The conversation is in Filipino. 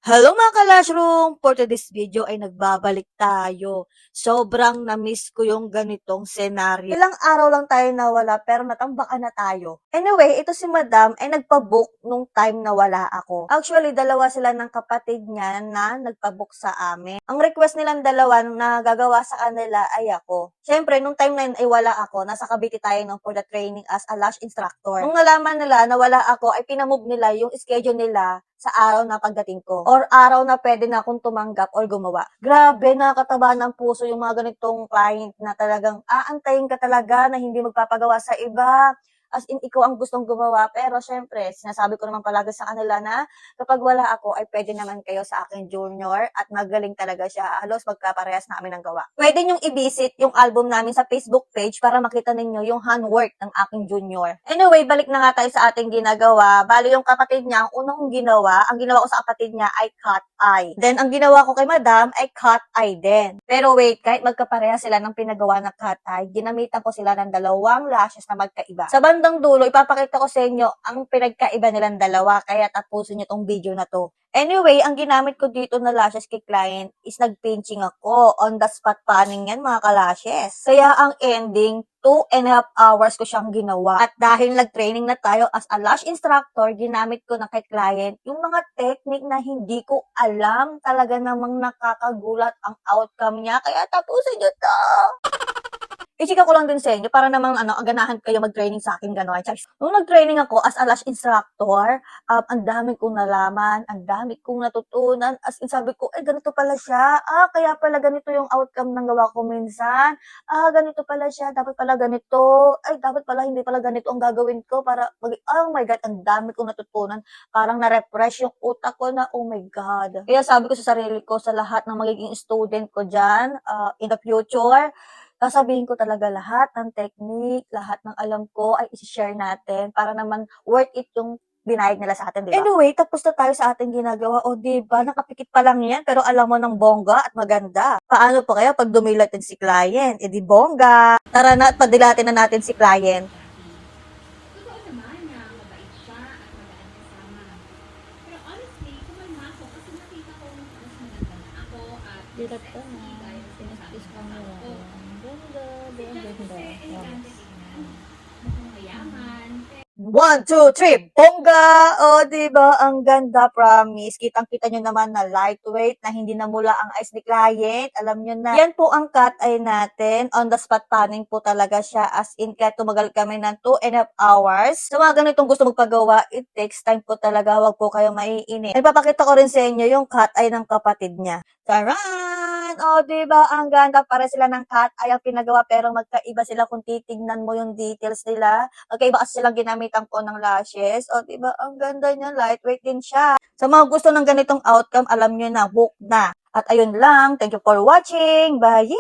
Hello mga ka-Lashroom! For today's video ay nagbabalik tayo. Sobrang na-miss ko yung ganitong senaryo. Ilang araw lang tayo nawala pero natambakan na tayo. Anyway, ito si Madam ay nagpa-book nung time na wala ako. Actually, dalawa sila ng kapatid niya na nagpa-book sa amin. Ang request nilang dalawa na gagawa sa kanila ay ako. Siyempre, nung time na yun ay wala ako. Nasa Cavite tayo for the training as a lash instructor. Nung nalaman nila na wala ako, ay pinamove nila yung schedule nila sa araw na pagdating ko or araw na pwede na akong tumanggap or gumawa. Grabe, nakakataba ng puso yung mga ganitong client na talagang aantayin ka talaga na hindi magpapagawa sa iba. As in, ikaw ang gustong gumawa. Pero syempre, sinasabi ko naman palagi sa kanila na kapag wala ako, ay pwede naman kayo sa akin junior at magaling talaga siya. Halos magkaparehas namin ng gawa. Pwede nyong i-visit yung album namin sa Facebook page para makita ninyo yung handwork ng aking junior. Anyway, balik na nga tayo sa ating ginagawa. Bali yung kapatid niya, ang unang ginawa, ang ginawa ko sa kapatid niya ay cut eye. Then, ang ginawa ko kay madam ay cut eye din. Pero wait, kahit magkaparehas sila ng pinagawa ng cut eye, ginamitan ko sila ng dalawang lashes na magkaiba. Sa bandang dulo, ipapakita ko sa inyo ang pinagkaiba nilang dalawa, kaya tapusin niyo tong video na to. Anyway, ang ginamit ko dito na lashes kay client is nag-pinching ako. On the spot panning yan mga ka-lashes. Kaya ang ending, 2.5 hours ko siyang ginawa. At dahil nag-training na tayo as a lash instructor, ginamit ko na kay client yung mga technique na hindi ko alam. Talaga namang nakakagulat ang outcome niya. Kaya tapusin niyo to! I-chika ko lang din sa inyo para namang ganahan kayo mag-training sa akin gano'n. Nung nag-training ako as a lash instructor, ang dami kong nalaman, ang dami kong natutunan. As in, sabi ko, ganito pala siya. Kaya pala ganito yung outcome ng gawa ko minsan. Ganito pala siya. Dapat pala ganito. Dapat pala hindi pala ganito ang gagawin ko para oh my God, ang dami kong natutunan. Parang na-refresh yung utak ko na, oh my God. Kaya sabi ko sa sarili ko, sa lahat ng magiging student ko dyan, in the future, sasabihin ko talaga lahat ng technique, lahat ng alam ko ay isi-share natin para naman worth it yung binayad nila sa atin, di ba? Anyway, tapos na tayo sa ating ginagawa. O, di ba? Nakapikit pa lang yan, pero alam mo ng bongga at maganda. Paano pa kaya pag dumilatin si client? Di bongga. Tara na at padilatin na natin si client. Totoo naman na mabait siya at magaan kasama. Pero honestly, kumalma ako kasi nakita ko mas maganda na ako at Dilat ka sexy na. gaya ng sinasabi Sinapis ng ka tao mo. ko. Ganda, Si Jan ganda. kasi elegante tingnan. Mukhang mayaman. 1, 2, 3, bongga! O, diba? Ang ganda, promise. Kitang-kita nyo naman na lightweight, na hindi namula ang eyes ni client. Alam nyo na. Yan po ang cut eye natin. On the spot panning po talaga siya. As in, kaya tumagal kami ng 2.5 hours. Sa mga ganitong gusto magpagawa, it takes time po talaga. Huwag po kayong maiinit. Ipapakita ko rin sa inyo yung cut eye ng kapatid niya. Taran! O, diba? Ang ganda. Para sila ng cut eye ang pinagawa, pero magkaiba sila kung titignan mo yung details nila. Magkaiba kasi silang ginamitan ko ng lashes. O, diba? Ang ganda niya. Lightweight din siya. Sa mga gusto ng ganitong outcome, alam nyo na, book na. At ayun lang. Thank you for watching. Bye!